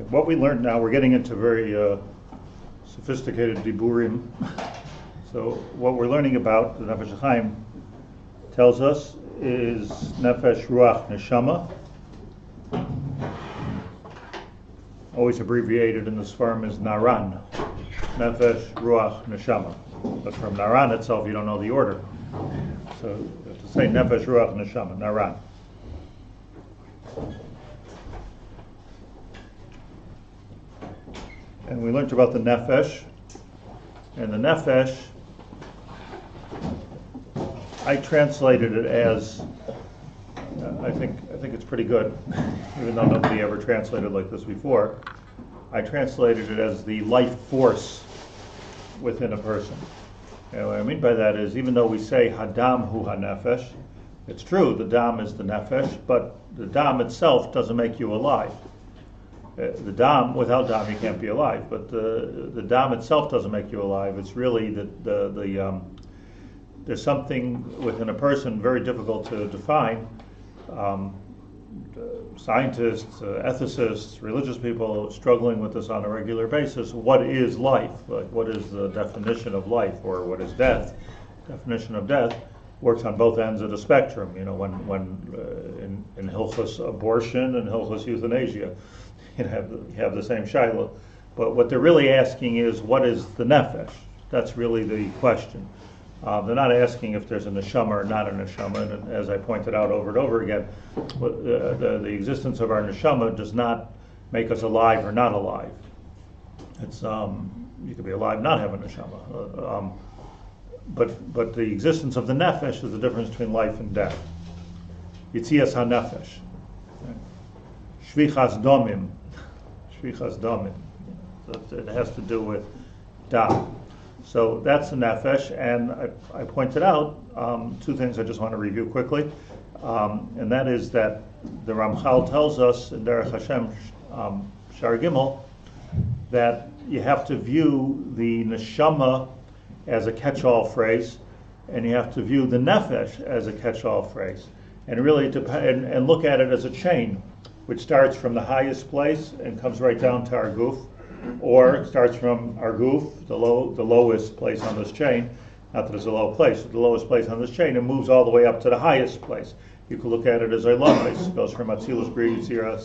What we learned now, we're getting into very sophisticated diburim. So what we're learning about, the Nefesh HaCHaim tells us, is Nefesh, Ruach, Neshama. Always abbreviated in this form as Naran. Nefesh, Ruach, Neshama. But from Naran itself, you don't know the order. So you have to say Nefesh, Ruach, Neshama, Naran. And we learned about the Nefesh. And the Nefesh, I translated it as, I think it's pretty good, even though nobody ever translated like this before. I translated it as the life force within a person. And what I mean by that is, even though we say Hadam hu ha-nefesh, it's true, the dam is the nefesh, but the dam itself doesn't make you alive. The dam, without dam, you can't be alive. But the dam itself doesn't make you alive. It's really there's something within a person very difficult to define. Scientists, ethicists, religious people struggling with this on a regular basis. What is life? Like, what is the definition of life, or what is death? Definition of death works on both ends of the spectrum. You know, when in Hilchos abortion and Hilchos euthanasia, you have the same shiloh. But what they're really asking is, what is the nefesh? That's really the question. They're not asking if there's a neshama or not a neshama. And as I pointed out over and over again, the existence of our neshama does not make us alive or not alive. It's you could be alive, not have a neshama. But the existence of the nefesh is the difference between life and death. Yitzias ha-nefesh. Shvichas domim. Shvichas domim. So it has to do with dam. So that's the nefesh, and I pointed out two things I just want to review quickly, and that is that the Ramchal tells us in Derech Hashem Shar Gimel that you have to view the neshama as a catch-all phrase, and you have to view the nefesh as a catch-all phrase, and really and look at it as a chain, which starts from the highest place and comes right down to our guf, or starts from our guf, the lowest place on this chain, not that it's a low place, but the lowest place on this chain, and moves all the way up to the highest place. You could look at it as Olamos, goes from Atzilus Bria Yitzira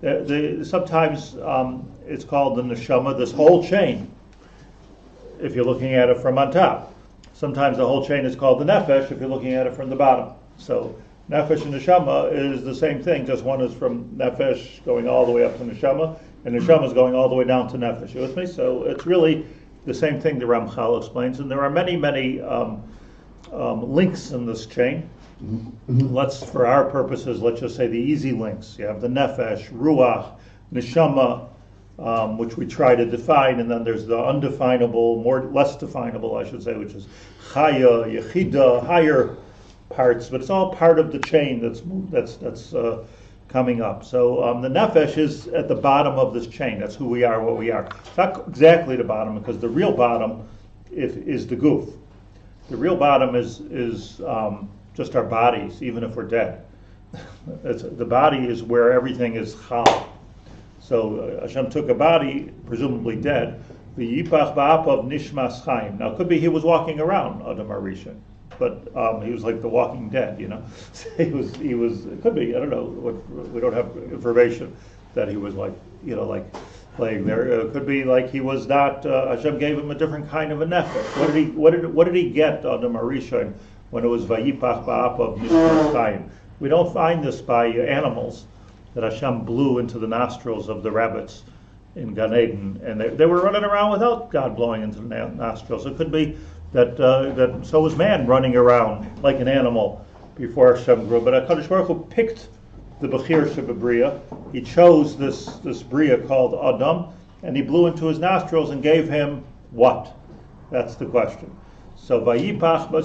Asiya. Sometimes it's called the neshama, this whole chain, if you're looking at it from on top. Sometimes the whole chain is called the nefesh if you're looking at it from the bottom. So nefesh and neshama is the same thing, just one is from nefesh going all the way up to neshama, and neshama is going all the way down to nefesh. You with me? So it's really the same thing the Ramchal explains, and there are many links in this chain. For our purposes, let's just say the easy links. You have the nefesh, ruach, neshama, which we try to define, and then there's the undefinable, less definable, I should say, which is chaya, yechida, higher parts, but it's all part of the chain that's coming up. So the nefesh is at the bottom of this chain. That's who we are, what we are. It's not exactly the bottom, because the real bottom is the guf. The real bottom is just our bodies, even if we're dead. The body is where everything is chal. So Hashem took a body, presumably dead, the yipach ba'apav nishmas chaim. Now it could be he was walking around Adam Arishan, but he was like the Walking Dead, you know. He was. It could be. I don't know. We don't have information that he was like playing there. It could be like he was not. Hashem gave him a different kind of a nefesh. What did he get Adam Arishan when it was vayipach ba'apav nishmas chaim? We don't find this by animals that Hashem blew into the nostrils of the rabbits in Gan Eden, and they were running around without God blowing into the nostrils. It could be that so was man running around like an animal before Hashem grew. But HaKadosh Baruch Hu picked the Bechir Shebebriya. He chose this Bria called Adam, and he blew into his nostrils and gave him what? That's the question. So Vayipach.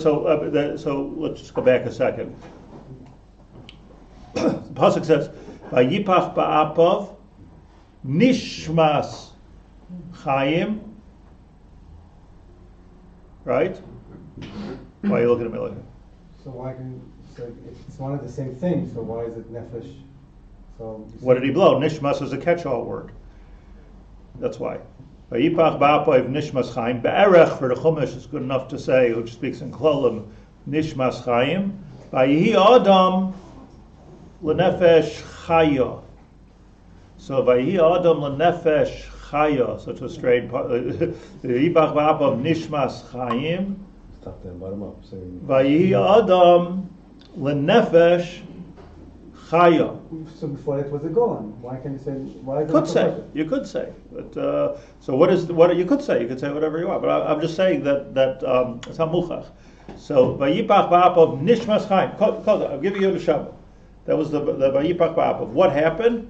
So let's just go back a second. The pasuk says, Vayipach ba'apav nishmas chayim. Right? Why are you looking at me like that? So it's one of the same things, so why is it nefesh? What did he blow? Nishmas is a catch-all word. That's why. Vayipach ba'apav nishmas chaim. Be'erech for the Chumash is good enough to say, which speaks in Klolim, nishmas chaim. Vayihi adam lenefesh chaya. So vayihi adam lenefesh chaya. Such a strange part. Vayipach ba'apav nishmas chaim. Top down, bottom up. Vayihi adam lenefesh chaya. So before it was a Goan. Why can't you say? Why is it Could say, a you could say, but so what you could say? You could say whatever you want. But I'm just saying that it's hamuchach. So vayipach ba'apav nishmas chaim. I'll give you the Shabbat. That was the vayipach ba'apav. What happened?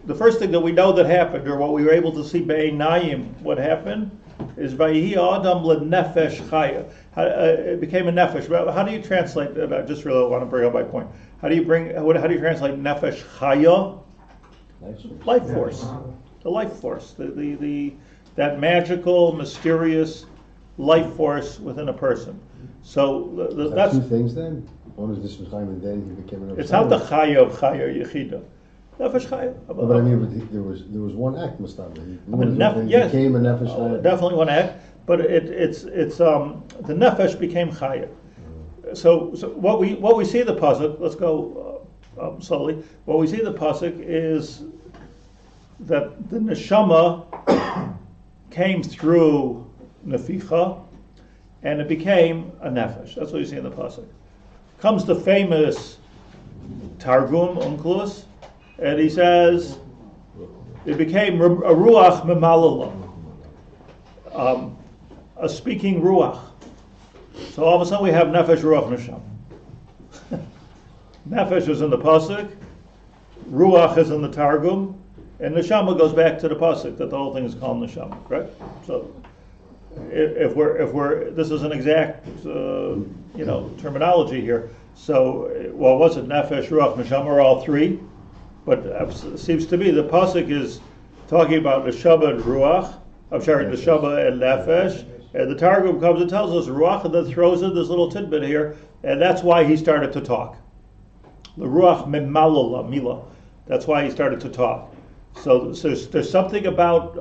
The first thing that we know that happened, or what we were able to see be'einayim, what happened, is vayihi adam lenefesh chaya. It became a nefesh. How do you translate? I just really want to bring up my point. How do you translate nefesh chaya? Life force. The life force. That magical, mysterious life force within a person. So that's two things then. One is this Chaim, and then he became an. It's not the chaya of chaya yichida. Nefesh chaya. But I mean, there was one act, Mustafa. He yes, became a nefesh chaya. Definitely one act, but it's the nefesh became chaya. So what we see in the pasuk. Let's go slowly. What we see in the pasuk is that the neshama came through neficha, and it became a nefesh. That's what you see in the pasuk. Comes the famous Targum Onkelos, and he says it became a ruach memalala, a speaking ruach. So all of a sudden we have nefesh, ruach, neshama. Nefesh is in the pasuk, ruach is in the Targum, and neshama goes back to the pasuk that the whole thing is called neshama, correct? So if we're this is an exact terminology here. So what was it? Nefesh, ruach, neshama are all three, but it seems to me the pasuk is talking about neshama and ruach. I'm sorry, neshama and nefesh. And the Targum comes and tells us Ruach, and then throws in this little tidbit here, and that's why he started to talk. The Ruach memalala mila. That's why he started to talk. So there's something about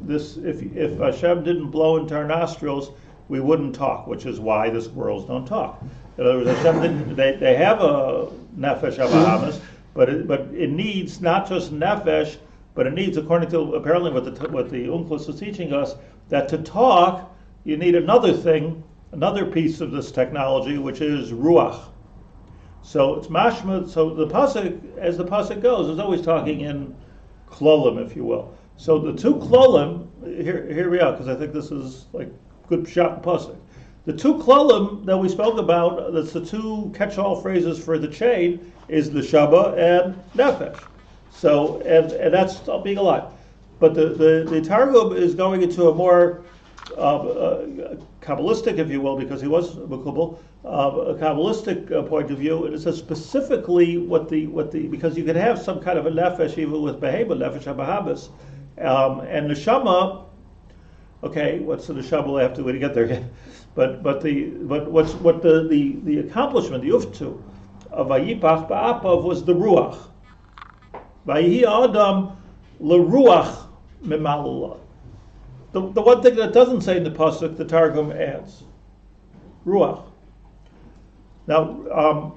this. If Hashem didn't blow into our nostrils, we wouldn't talk, which is why the squirrels don't talk. In other words, Hashem didn't, they have a nefesh habahamas, but it needs not just nefesh, but it needs, according to apparently what the Onkelos is teaching us, that to talk you need another thing, another piece of this technology, which is ruach. So it's mashma. So the pasuk, as the pasuk goes, is always talking in klolim, if you will. So the two klolim, here we are, because I think this is like good shot in pasuk. The two klolim that we spoke about, that's the two catch-all phrases for the chain, is the shaba and nefesh. So and that's being alive. But the Targum is going into a more Kabbalistic, if you will, because he was Mekubal, a Kabbalistic point of view, and it says specifically what the because you could have some kind of a nefesh even with behema, nefesh habahabas, and neshama. Okay, what's the neshama after we get there? But what the accomplishment, the uftu of vayipach ba'apav was the ruach. Vayihi adam leruach memalala. The one thing that doesn't say in the pasuk, the Targum adds ruach. Now,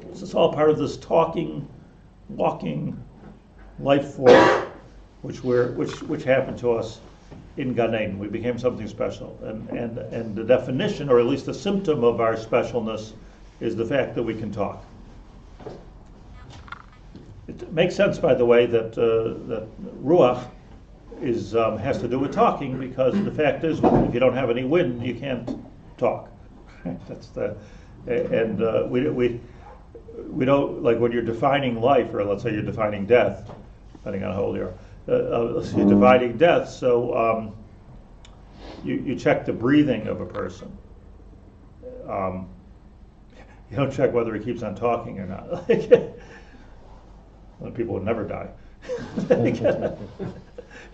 this is all part of this talking, walking life force, which happened to us in Gan Eden. We became something special, and the definition, or at least the symptom of our specialness, is the fact that we can talk. It makes sense, by the way, that ruach has to do with talking, because the fact is, if you don't have any wind, you can't talk. That's we don't, like when you're defining life, or let's say you're defining death, depending on how old you are. You're dividing death, so you check the breathing of a person. You don't check whether he keeps on talking or not. People would never die.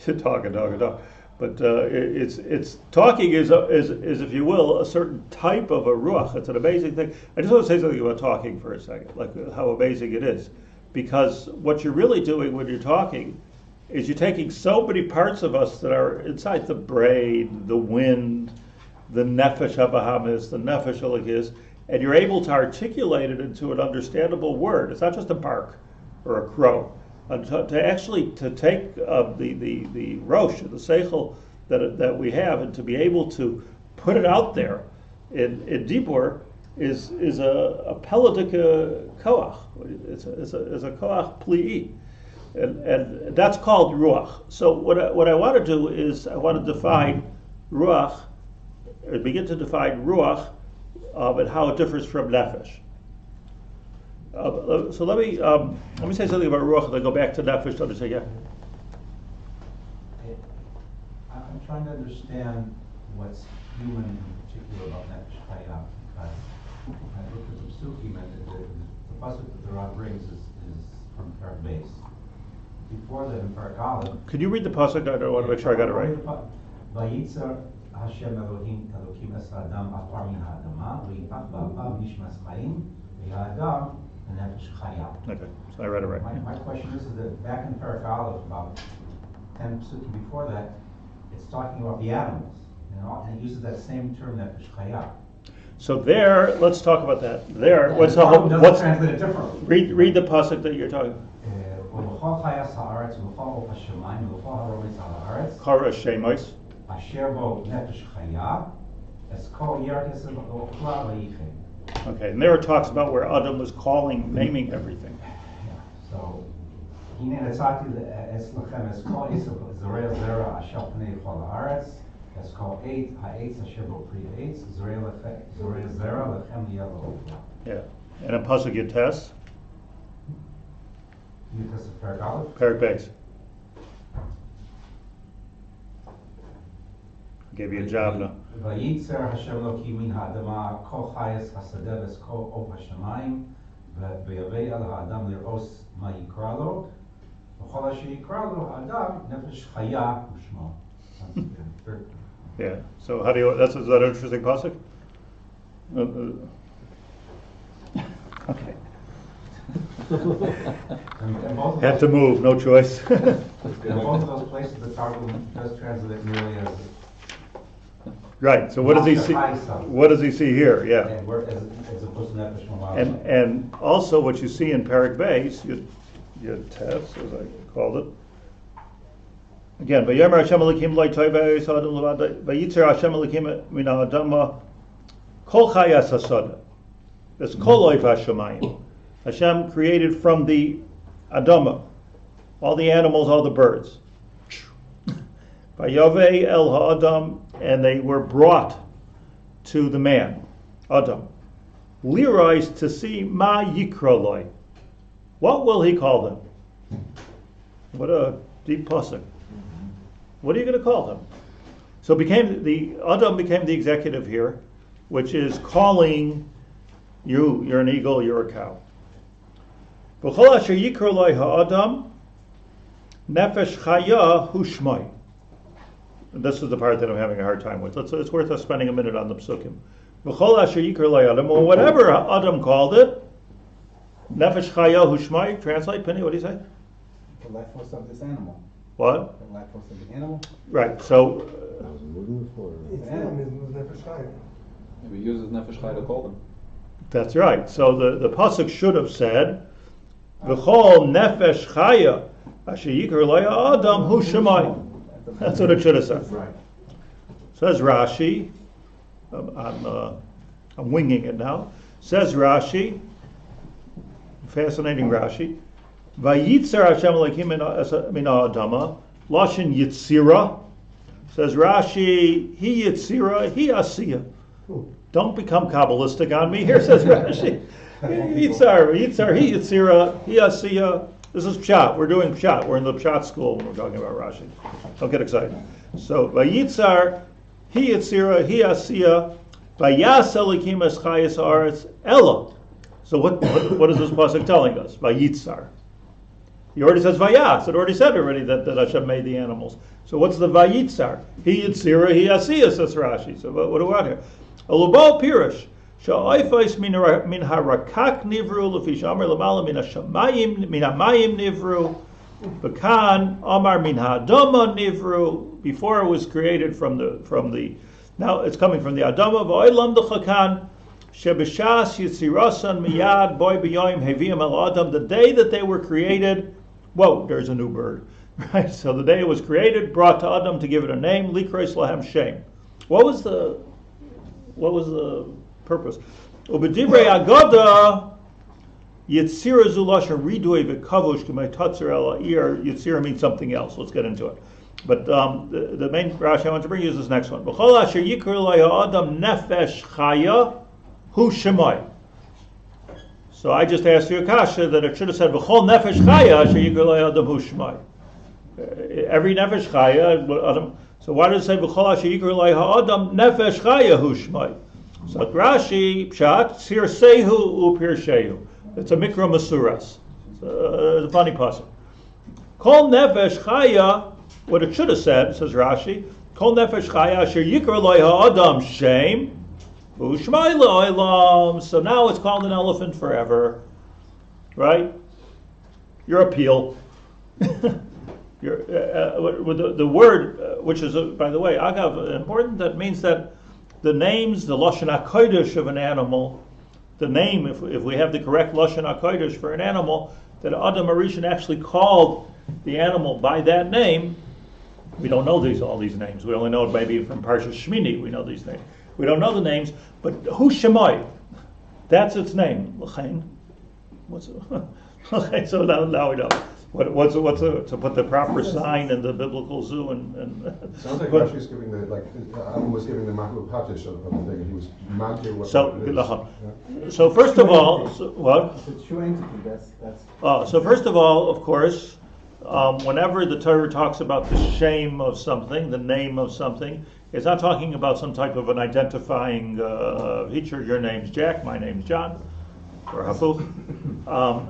You talk and talk and talk. But it's talking is if you will a certain type of a ruach. It's an amazing thing. I just want to say something about talking for a second, like how amazing it is. because what you're really doing when you're talking is you're taking so many parts of us that are inside the brain, the wind, the Nefesh HaBahamis, the Nefesh Elikis, and you're able to articulate it into an understandable word. It's not just a bark or a crow. To actually take the rosh, the seichel that we have, and to be able to put it out there in dibur is a peladika koach. It's a koach pli'i, and that's called ruach. So what I want to do is I want to define ruach, or begin to define ruach, and how it differs from nefesh. So let me say something about ruach, and then go back to nefesh to understand. Yeah. I'm trying to understand what's human in particular about nefesh chaya, because I looked at the psukim, and the pasuk that the Rabbi brings is from Parak base. Before that, in Parak Aleph. Could you read the pasuk? I want to make sure I got it right. Vayitzer Hashem Elohim es Adam afar min ha'adama v'yipach ba'apav nishmas chayim v'ya'adam nefesh chaya. Okay, so I read it right. My question is that back in Parak Aleph, about 10 psukim before that, it's talking about the animals, and it uses that same term nefesh chaya. So there, let's talk about that. There, Yeah, what's the problem the doesn't translate it differently. read the pasuk that you're talking. ובכל חייס הארץ ובכל עוף השמיים ובכל הרומץ על הארץ Kara Shemos. אשר בו נפש חיה אז כל ירקס ואוכלה ויחם. Okay, and there it talks about where Adam was naming everything. So, הנה נצאתי אצלכם אז כל זרע זרע אשר פני כל הארץ אז כל העץ אשר בו פרי עץ זרע זרע לכם יהיה לאוכלה. Yeah, and in pasuk Yates, You test the Parak Aleph? Parak Beis. I gave you a job now. וייצר השם אלוקים מן האדמה כל חייס השדה וכל עוף השמיים ויבא אל האדם לראות מה יקרא לו וכל אשר יקרא לו האדם נפש חיה ושמו. Yeah. So how do you? Is that an interesting pasuk? Okay. Have to move, no choice. In both of those places, the Targum does translate it merely as Right. So what does he see? What does he see here? Yeah. as opposed to nefesh mamar. And also what you see in Parak Beis, Yates, as I called it. Again, Vayomer Hashem Elokim lo toivei Adam levado, Vayitzer Hashem Elokim min ha'adama kol chayas hasada. That's kol oif hashamayim. Hashem created from the Adama, all the animals, all the birds. Vayavei el ha'adam, and they were brought to the man, Adam. Lirais, to see ma yikra loy. What will he call them? What a deep pasuk. What are you going to call them? So Adam became the executive here, which is calling you're an eagle, you're a cow. V'chol asher yikra loy ha'adam nefesh chaya hu shmai. This is the part that I'm having a hard time with. It's worth us spending a minute on the psukim. V'chol asher yikra loy Adam, or whatever Adam called it, nefesh chaya hu shmai. Translate, Penny. What do you say? The life force of this animal. What? The life force of the animal. Right. So. I was moving before. It's animal. Nefesh chaya. We use nefesh chaya to call them. That's right. So the pasuk should have said, "V'chol nefesh chaya asher yikra loy Adam hu shmai." That's what it should have said. Right. Says Rashi, I'm winging it now. Says Rashi, fascinating Rashi, Vayitzer Hashem Elokim min ha'adama, Lashon Yitzira. Says Rashi, He Yitzira, He Asiya. Don't become Kabbalistic on me here, says Rashi. Yitzar, He Yitzira, He Asiya. This is Pshat. We're doing Pshat. We're in the Pshat school when we're talking about Rashi. Don't get excited. So, Vayitzar, He Yitzira, He Asiya, Vayas Elokim es chayas haaretz Ella. So what is this pasuk telling us? Vayitzar. He already says Vayas. It already said that Hashem made the animals. So what's the Vayitzar? He Yitzira, He Asiya, says Rashi. So what do we want here? Alubal Pirish. Sha'oifos min harakak nivru lefi she'amar lamala min hamayim nivru. V'kan amar min ha'adama nivru. Before it was created from the now it's coming from the Adama. V'oilam d'chakan shebeshas yitzirasan miyad boy b'yoyim heviim el adam. The day that they were created, whoa, there's a new bird, right? So the day it was created, brought to Adam to give it a name, likros lahem shem. What was the purpose? Ubedivrei Agoda Yitzira Zulasha Ridui V'Kavush K'may Tatzer El Ha'ir. Yitzira means something else. Let's get into it. But the main Rashi I want to bring you is this next one. B'chol asher yikra lo Adam Nefesh Chaya Hu Shemai. So I just asked you a kasha that it should have said B'chol Nefesh Chaya Asher yikra lo Adam Hu Shemai. Every Nefesh Chaya Adam. So why does it say B'chol asher yikra lo Adam Nefesh Chaya Hu Shemai? So Rashi Pshat Sir Sehu Upir Shehu. It's a mikra masuras. It's a funny passage. Kol nefesh chaya. What it should have said, says Rashi, Kol nefesh chaya asher yikra lo ha'adam shem u'shmai lo'olam. So now it's called an elephant forever, right? Your appeal. The word, which is by the way, agav, important. That means that the names, the lashon hakodesh of an animal. The name, if we have the correct lashon hakodesh for an animal, that Adam Arishan actually called the animal by that name. We don't know all these names. We only know maybe from Parshas Shmini. We know these names. We don't know the names, but Hu Shemai, that's its name. What's it? So now we know. What's to put the proper sign in the biblical zoo and sounds like Rashi's giving Adam was giving the Maklu Patish of the thing, and he was mounting what so first of all, what? It's a true entity. That's. So first of all, of course, whenever the Torah talks about the shame of something, the name of something, it's not talking about some type of an identifying feature. Your name's Jack, my name's John. Or hafuch.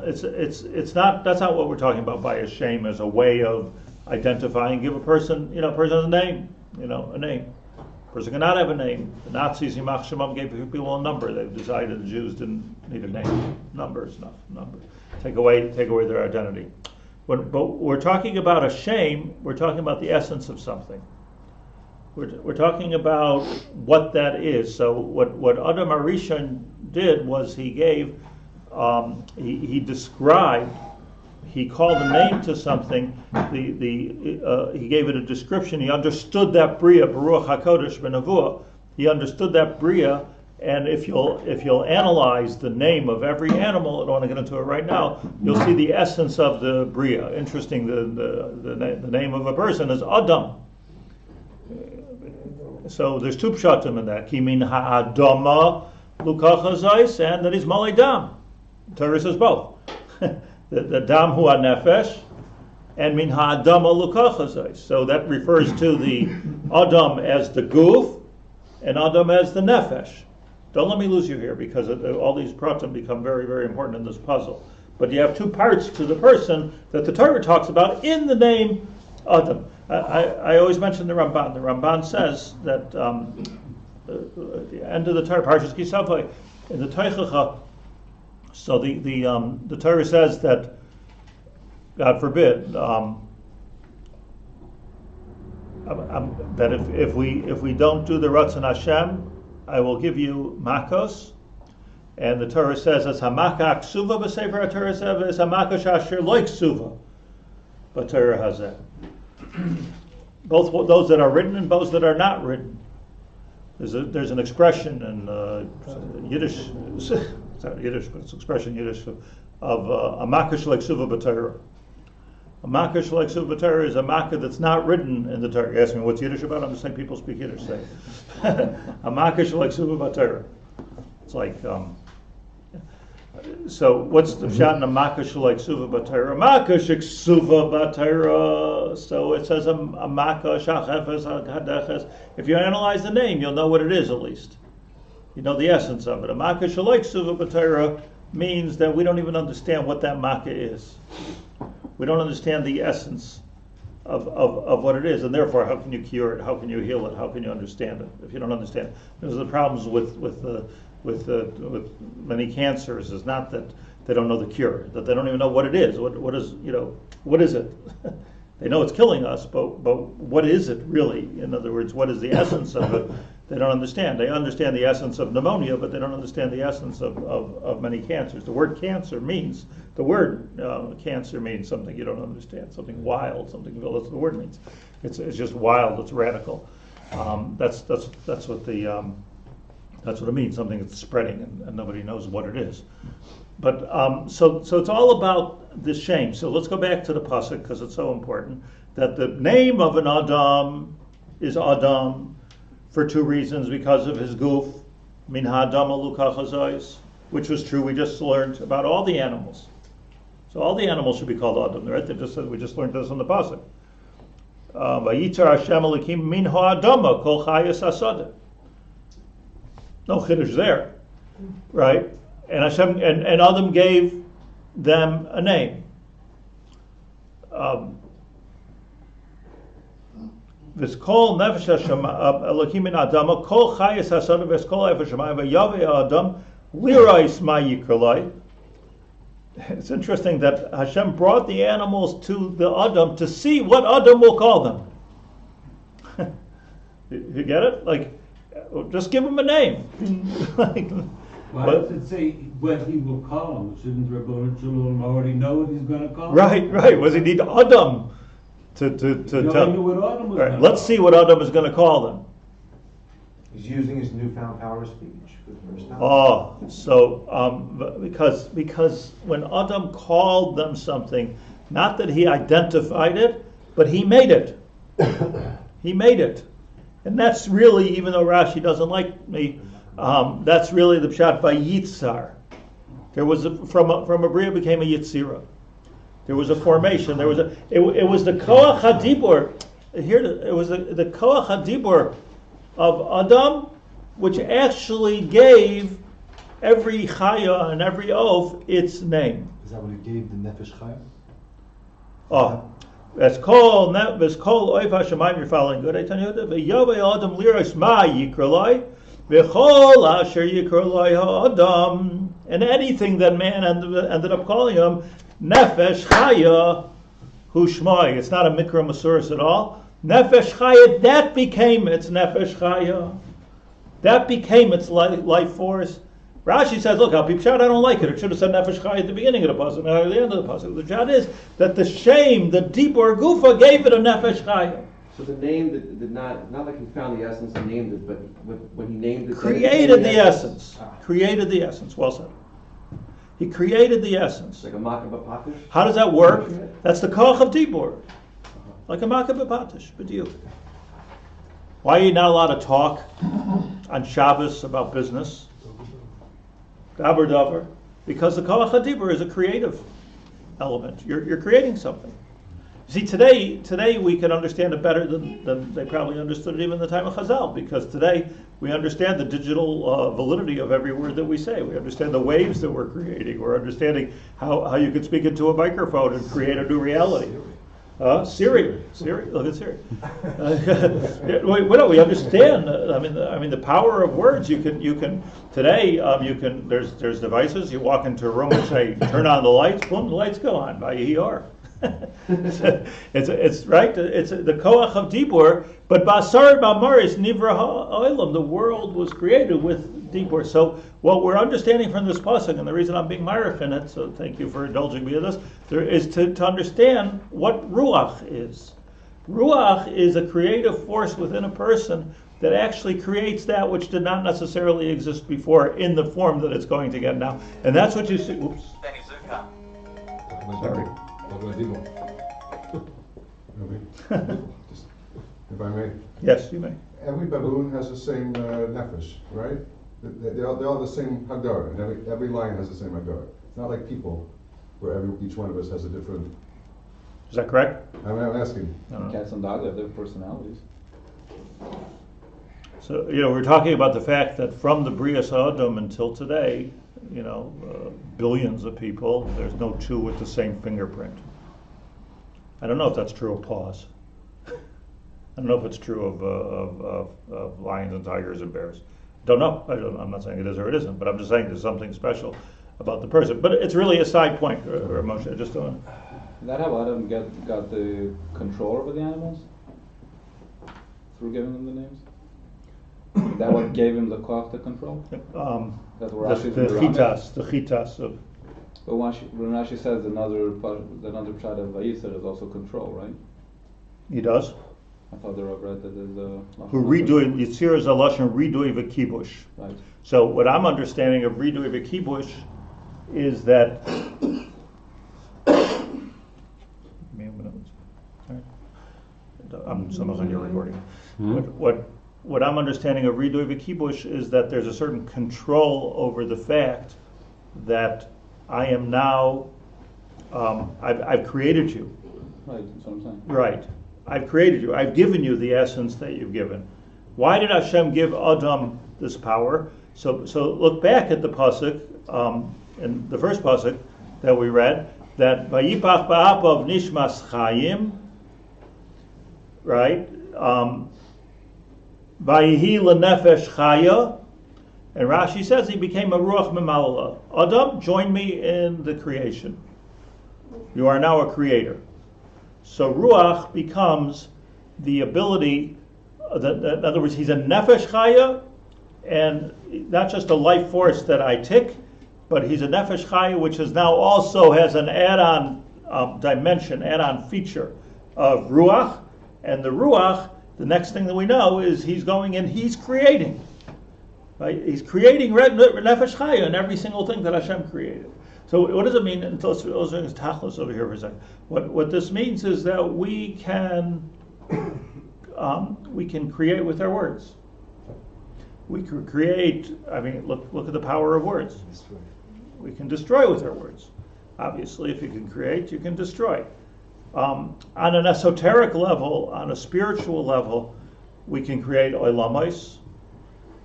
It's not. That's not what we're talking about by a shame as a way of identifying. Give a person, a person a name. A name. A person cannot have a name. The Nazis, Yimach Shemam, gave people a number. They've decided the Jews didn't need a name. Number is enough. Number. Take away their identity. But we're talking about a shame. We're talking about the essence of something. We're talking about what that is. So what Adam Arishan did was he gave, he described, he called a name to something. He gave it a description. He understood that bria, Baruch Hakodesh Benavua. He understood that bria, and if you'll analyze the name of every animal, I don't want to get into it right now. You'll see the essence of the bria. Interesting. The name of a person is Adam. So there's two pshatim in that. Ki min ha'adama lukachazais, and that is malay dam. Torah says both. the dam hu nefesh, and min ha'adama lukachazais. So that refers to the Adam as the guf, and Adam as the nefesh. Don't let me lose you here, because all these pratim become very, very important in this puzzle. But you have two parts to the person that the Torah talks about in the name Adam. I always mention the Ramban. The Ramban says that at the end of the Torah, Parshas Kisavai, in the Teichacha, so the Torah says that, God forbid, that if we don't do the Ratzon Hashem, I will give you makos. And the Torah says, as hamaka ksuva b'sefer HaTorah says, as hamaka shasher like suva, but Torah has that. Both those that are written and those that are not written. There's an expression in Yiddish, it's not Yiddish, but it's expression Yiddish of a makkah like suva b'Torah. A makkah like suva b'Torah is a makkah that's not written in the Torah. You ask me what's Yiddish about? I'm just saying people speak Yiddish. Say a makkah like suva b'Torah. It's like. So what's the pshat in a makkah like suva b'Torah? Makkah suva b'Torah. So it says a makkah shachefes hadeches. If you analyze the name, you'll know what it is at least. You know the essence of it. A makkah like suva b'Torah means that we don't even understand what that makkah is. We don't understand the essence of what it is, and therefore, how can you cure it? How can you heal it? How can you understand it if you don't understand it? Those are the problems with with many cancers is not that they don't know the cure, that they don't even know what it is. What is what is it? They know it's killing us, but what is it really? In other words, what is the essence of it? They don't understand. They understand the essence of pneumonia, but they don't understand the essence of many cancers. The word cancer means cancer means something you don't understand, something wild, something. Well, that's what the word means. It's just wild. It's radical. That's what it means. Something that's spreading and nobody knows what it is. But so it's all about the shame. So let's go back to the pasuk because it's so important. That the name of an Adam is Adam for two reasons: because of his goof, min ha'adam alukach hazois, which was true. We just learned about all the animals. So all the animals should be called Adam, right? We just learned this on the pasuk. Vayitzar Hashem Elokim min ha'adama kol chayas hasada. No chiddush there, right? And Hashem and Adam gave them a name. V'skol nefesh Hashem Elokim min Adama kol chayes hasada v'skol nefesh Hashem v'yavei Adam lirais ma yikrolai. It's interesting that Hashem brought the animals to the Adam to see what Adam will call them. You get it? Like, just give him a name. Why does it say what he will call him? Shouldn't Rabbi Shalom already know what he's going to call him? Right. Was he need Adam to tell? Knew what Adam was Right. gonna Let's call see what Adam is going to call them. He's using his newfound power of speech for the first time. Oh, so because when Adam called them something, not that he identified it, but he made it. He made it, and that's really, even though Rashi doesn't like me, that's really the pshat by Yitzhar. There was from a bria became a Yitzira. There was a formation. It was the koach hadibur. Here it was the koach hadibur of Adam, which actually gave every chaya and every oaf its name. Is that what he gave the Nefesh Chaim? Oh, that's called oif hashemayim. You're following good. I tell you, v'yavei Adam liros ma yikrolai v'chol asher yikrolai ha'adam, and anything that man ended up calling him Nefesh Chaya Hu Shmai. It's not a Mikra Masuris at all. Nefesh Chaya, that became its Nefesh Chaya. That became its life force. Rashi says, look, Al Pipshat, I don't like it. It should have said Nefesh Chaya at the beginning of the pasuk, not at the end of the pasuk. The pshat is that the shame, the deeper gufa, gave it a Nefesh Chaya. So the name that did not like he found the essence and named it, but when he named it, Created the essence. Created the essence. Well said. He created the essence. like a makabah patish. How does that work? That's the koach of dibur. Like a makabah patish, b'diuk. Why are you not allowed to talk on Shabbos about business? Dabar davar. Because the koach of dibur is a creative element. You're creating something. See, today we can understand it better than they probably understood it even in the time of Chazal, because today we understand the digital validity of every word that we say. We understand the waves that we're creating. We're understanding how you could speak into a microphone and create a new reality. Siri, look at Siri. We understand. I mean, the power of words. You can today. There's devices. You walk into a room and say, "Turn on the lights." Boom, the lights go on by ER. It's right. It's the koach of dibur, but basar b'amaris nivra ha'olam. The world was created with dibur. So what we're understanding from this pasuk, and the reason I'm being myrich in it, so thank you for indulging me in this, there is to understand what ruach is. Ruach is a creative force within a person that actually creates that which did not necessarily exist before in the form that it's going to get now, and that's what you see. Oops. Sorry. If I may. Yes, you may. Every baboon has the same nefesh, right? They're all the same hadar, and every lion has the same hadar. It's not like people, where each one of us has a different. Is that correct? I'm asking. Cats and dogs have their personalities. So, we're talking about the fact that from the Bria Sa'adam until today, billions of people, there's no two with the same fingerprint. I don't know if that's true of paws. I don't know if it's true of lions and tigers and bears. Don't know. I'm not saying it is or it isn't, but I'm just saying there's something special about the person. But it's really a side point, or Moshe. I just don't. That how Adam got the control over the animals? Through giving them the names? Is that what gave him the koach to control? That's what Rashi's The chitas of. But when Rashi says another pshat of Vayisar is also control, right? He does. I thought the Rabbi read that there's a... Who redoing Yitzir is a lashon redui v'kibush. Right. So what I'm understanding of redui v'kibush is that. I'm almost on your recording. What I'm understanding of redui v'kibush is that there's a certain control over the fact that I am now. I've created you. Right. That's what I'm saying. Right. I've created you. I've given you the essence that you've given. Why did Hashem give Adam this power? So look back at the pasuk, in the first pasuk that we read, that Vayipach ba'apav nishmas chayim, right? Vayihi lenefesh chaya, and Rashi says he became a ruach memalala. Adam, join me in the creation. You are now a creator. So Ruach becomes the ability, in other words, he's a Nefesh Chaya, and not just a life force that I tick, but he's a Nefesh Chaya, which is now also has an add-on dimension, add-on feature of Ruach, and the Ruach, the next thing that we know is he's going and he's creating. Right? He's creating Nefesh Chaya in every single thing that Hashem created. So what does it mean? And let's tachlis over here for a second. What this means is that we can create with our words. We can create. I mean, look at the power of words. Destroy. We can destroy with our words. Obviously, if you can create, you can destroy. On an esoteric level, on a spiritual level, we can create olamais.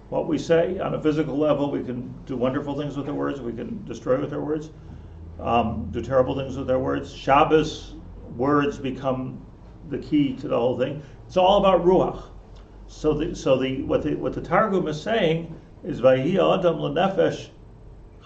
What we say. On a physical level, we can do wonderful things with our words. We can destroy with our words. Do terrible things with our words. Shabbos words become the key to the whole thing. It's all about ruach. So what the Targum is saying is Vayi Adam lenefesh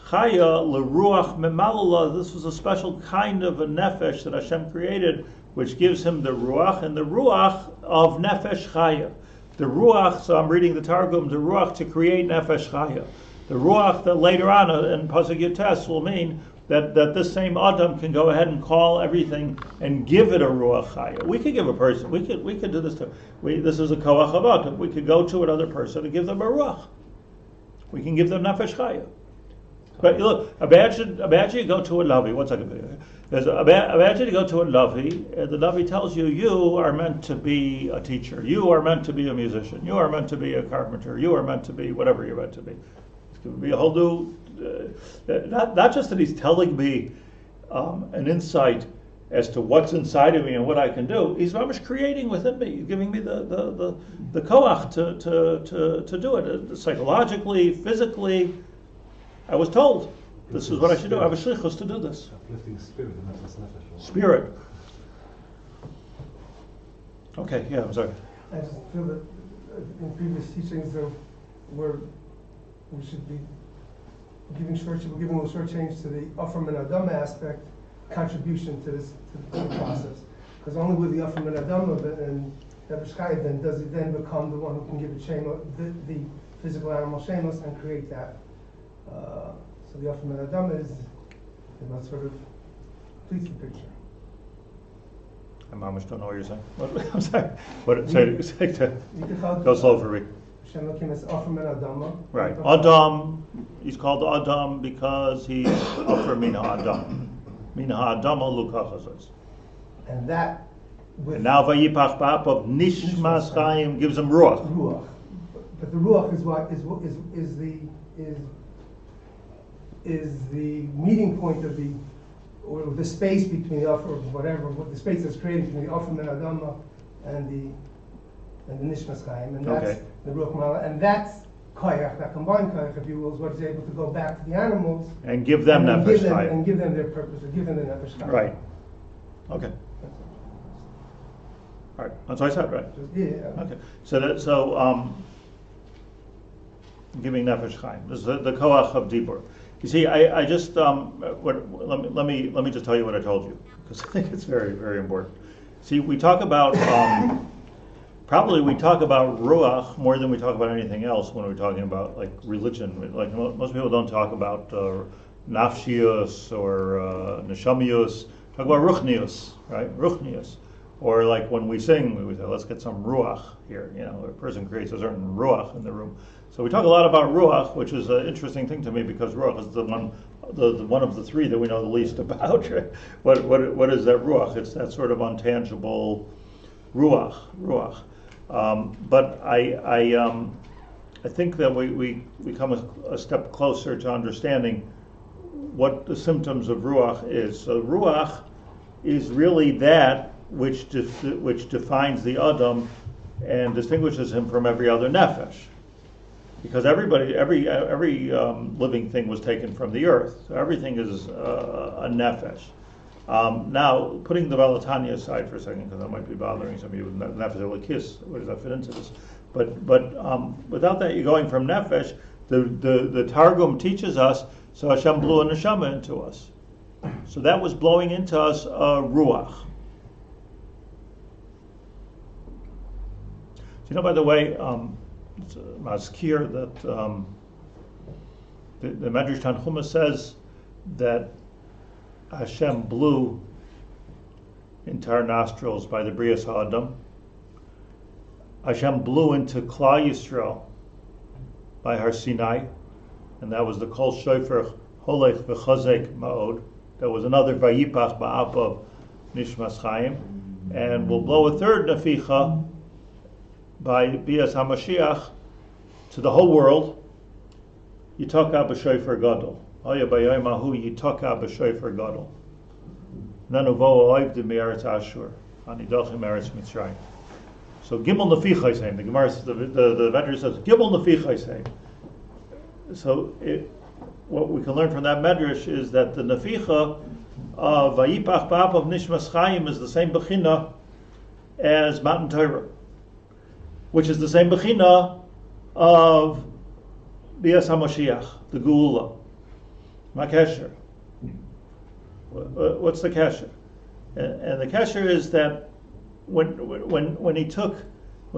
chaya leruach memalala. This was a special kind of a nefesh that Hashem created, which gives him the ruach, and the ruach of nefesh chaya. The Ruach, so I'm reading the Targum, the Ruach to create Nefesh Chaya. The Ruach that later on in Pasuk Yotes will mean that this same Adam can go ahead and call everything and give it a Ruach Chaya. We could give a person, we could do this too. This is a Koach of Adam. We could go to another person and give them a Ruach. We can give them Nefesh Chaya. But look, imagine you go to a Lavi. 1 second. Imagine you go to a Lavi, and the Lavi tells you, you are meant to be a teacher. You are meant to be a musician. You are meant to be a carpenter. You are meant to be whatever you're meant to be. It's going to be a whole new, not just that he's telling me an insight as to what's inside of me and what I can do. He's almost creating within me. He's giving me the koach to do it. Psychologically, physically, I was told this is what I should do. I have a shlichus to do this. Uplifting spirit, and that's nefesh. Spirit. Okay, yeah, I'm sorry. I just feel that in previous teachings we should be giving a little short change to the Afram and Adam aspect, contribution to the process. Because only with the Afram and Adam and Nefesh Chaya then does he then become the one who can give it the physical animal shameless and create that. So the Afram and Adam is what sort of completes the picture. I almost don't know what you're saying. I'm sorry. Go slow for me. Hashem Elokim is Afram and Adam. Right. Adam, he's called Adam because he's Afram min ha'adam. Min ha'adam lukachas. And that with And now Vayipach ba'apav nishmas chayim gives him ruach. Ruach. But the Ruach is the meeting point of the space between the Afram, the space that's created between the Afram and Adama and the Nishmas Chaim, and that's the Ruach Mala, and that's Koyach, that combined Koyach, if you will, is what is able to go back to the animals And give them Nefesh Chaya. and give them their purpose, or give them the Nefesh Chaya. Right. Okay. All right. That's what I said, right? Yeah. Okay. So giving Nefesh Chaim. This is the koach of Dibur. You see, I just let me just tell you what I told you, because I think it's very, very important. See, we talk about probably we talk about Ruach more than we talk about anything else when we're talking about like religion. Like most people don't talk about nafshius or neshamius. Talk about ruchnius, right? Ruchnius. Or like when we sing, we say, let's get some Ruach here. You know, a person creates a certain Ruach in the room. So we talk a lot about Ruach, which is an interesting thing to me because Ruach is the one of the three that we know the least about. Right? What is that Ruach? It's that sort of untangible Ruach. But I think that we come a step closer to understanding what the symptoms of Ruach is. So Ruach is really that which defines the Adam and distinguishes him from every other Nefesh. Because every living thing was taken from the earth. So everything is a Nefesh. Now, putting the Balatanya aside for a second, because that might be bothering some of you with Nefesh Elokis, where does that fit into this? But without that, you're going from Nefesh. The Targum teaches us, so Hashem blew a neshama into us. So that was blowing into us Ruach. You know, by the way, it's maskir that the Medrash Tanchuma says that Hashem blew into our nostrils by the Brias HaAdam. Hashem blew into Klal Yisrael by Har Sinai, and that was the Kol Shofar Holech V'Chazek Ma'od. That was another Vayipach Ba'apav Nishmas Chaim, and we'll blow a third Neficha by Bias HaMashiach to the whole world. Yitaka b'shofar gadol. Haya b'yom hahu yitaka b'shofar gadol. Nanuvo oivdim me'eretz Ashur. Anidochim me'eretz Mitzrayim. So Gimel Neficha saying the Gemara, the Medrash says Gimel Neficha saying. So what we can learn from that Medrash is that the Neficha of Vayipach Ba'ap of Nishmas Chaim is the same bechina as Matan Torah, which is the same bechina of Bias HaMashiach, the Geula. Ma kesher. What's the kesher? And the kesher is that when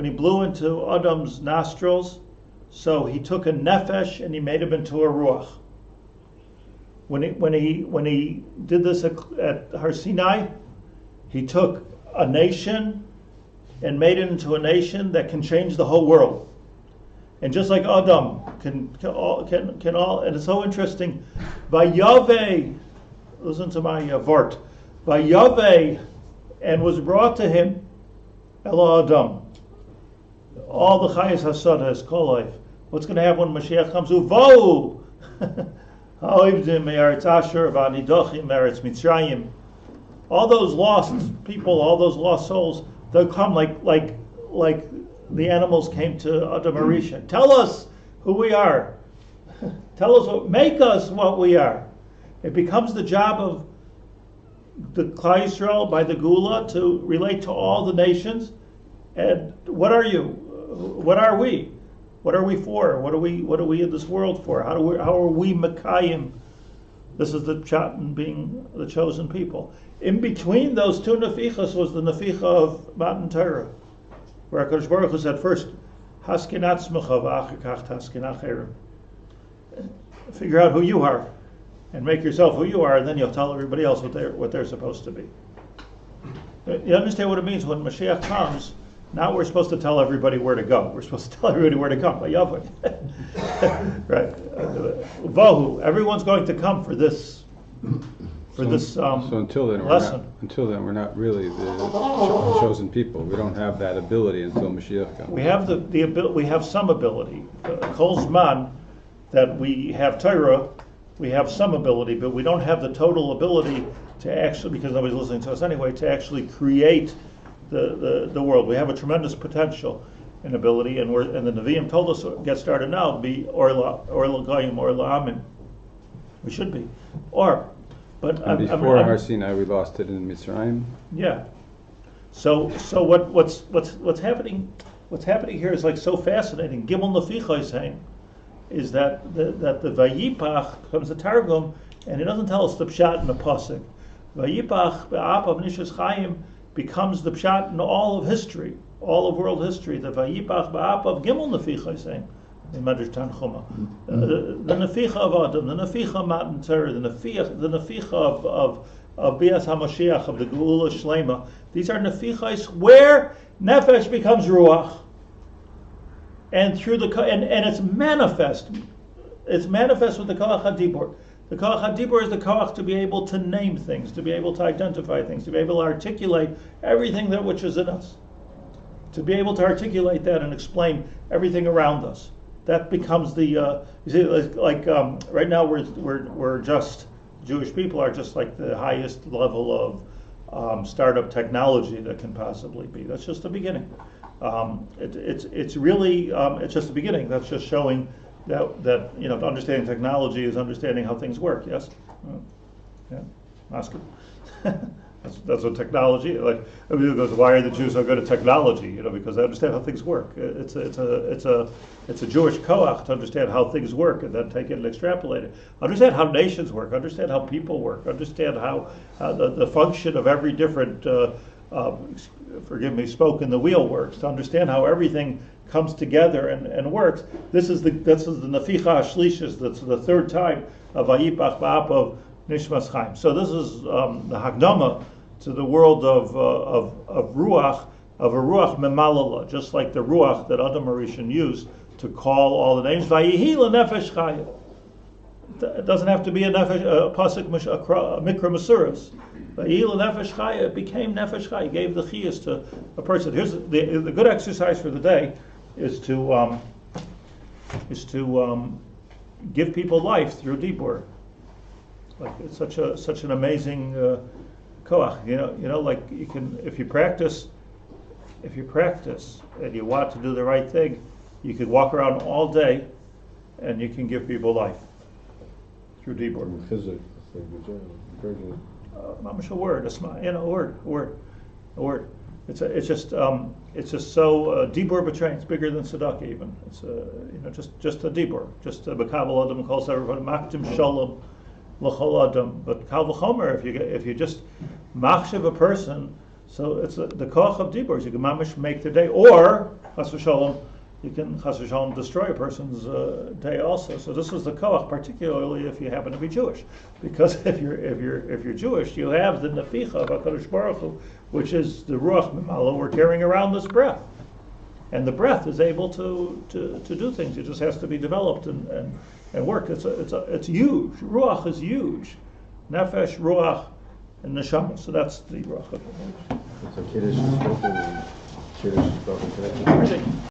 he blew into Adam's nostrils, so he took a nefesh and he made him into a ruach. When he did this at Har Sinai, he took a nation and made it into a nation that can change the whole world. And just like Adam can all, and it's so interesting. Vayave, listen to my vort. Vayave, and was brought to him, Elo Adam. All the Chayes Hasada is kol life. What's going to happen when Mashiach comes? Uvohu, ha'oivdim me'eretz Asher v'anidochim me'eretz Mitzrayim. All those lost people, all those lost souls, they'll come like the animals came to Adam Arisha. Tell us who we are. Tell us make us what we are. It becomes the job of the Klal Yisrael by the Gula to relate to all the nations. And what are you? What are we? What are we for? What are we in this world for? How are we Mekayim? This is the Chatan being the chosen people. In between those two Nefichas was the Neficha of Matan Torah, where HaKadosh Baruch Hu said first, Haskin atzmecha v'achar kach taskin acherim. Figure out who you are, and make yourself who you are, and then you'll tell everybody else what they're supposed to be. You understand what it means when Mashiach comes? Now we're supposed to tell everybody where to go. We're supposed to tell everybody where to come. Right? Vohu. Everyone's going to come for this. So until then, lesson. We're not really the chosen people. We don't have that ability until Mashiach comes. We have the ability. We have some ability. Kol Zman that we have Torah, we have some ability, but we don't have the total ability to actually, because nobody's listening to us anyway, to actually create the world. We have a tremendous potential and ability, and the Nevi'im told us to get started now. Be or Goyim or Amin. We should be. But before Har Sinai, we lost it in Mitzrayim. Yeah. So what's happening? What's happening here is like so fascinating. Gimel Neficha is saying is that the Vayipach comes the Targum, and it doesn't tell us the pshat in the pasuk. Vayipach ba'apav nishas chayim becomes the pshat in all of history, all of world history. The Vayipach ba'apav gimel neficha is saying in Medrash Tanchuma. The neficha of Adam, the neficha of Matan Torah, the neficha of Bias HaMashiach, of the Geula Shlema. These are nefichas where Nefesh becomes Ruach. And through and it's manifest. It's manifest with the Koach HaDibur. The Koach HaDibur is the Koach to be able to name things, to be able to identify things, to be able to articulate everything that which is in us. To be able to articulate that and explain everything around us. That becomes the you see, like right now we're just Jewish people are just like the highest level of startup technology that can possibly be. That's just the beginning. It's really it's just the beginning. That's just showing that understanding technology is understanding how things work. Yes, yeah, Oscar. That's what technology. Like everybody goes, why are the Jews so good at technology? Because they understand how things work. It's a Jewish koach to understand how things work and then take it and extrapolate it. Understand how nations work. Understand how people work. Understand how the function of every different spoke in the wheel works. To understand how everything comes together and works. This is the neficha shlishis. That's the third time of Vayipach ba'apav nishmas chaim. So this is the hakdama to the world of Ruach, of a Ruach memalala, just like the Ruach that Adam Harishon used to call all the names. Vayihi l'nefesh chaya. It doesn't have to be a pasuk mikra masuras. Vayihi l'nefesh chaya. It became nefesh chaya. He gave the chiyas to a person. Here's the good exercise for the day is to give people life through dibur. Like it's such an amazing koach. Like you can if you practice and you want to do the right thing, you could walk around all day and you can give people life through dibur. Mamash a word, a word. It's just so dibur b'train. It's bigger than tzedakah even. It's just a dibur, just a bekabel adam calls everybody maktim shalom. But kal v'chomer, if you just machshav a person, so it's the koach of dibur. You can mamish make the day, or chas v'shalom, you can chas v'shalom destroy a person's day also. So this is the koach, particularly if you happen to be Jewish, because if you're Jewish, you have the neficha of HaKadosh Baruch Hu, which is the ruach memalo. We're carrying around this breath, and the breath is able to do things. It just has to be developed and work. It's huge. Ruach is huge. Nefesh, Ruach, and Neshama. So that's the Ruach of it. It's a Kiddush spoken today.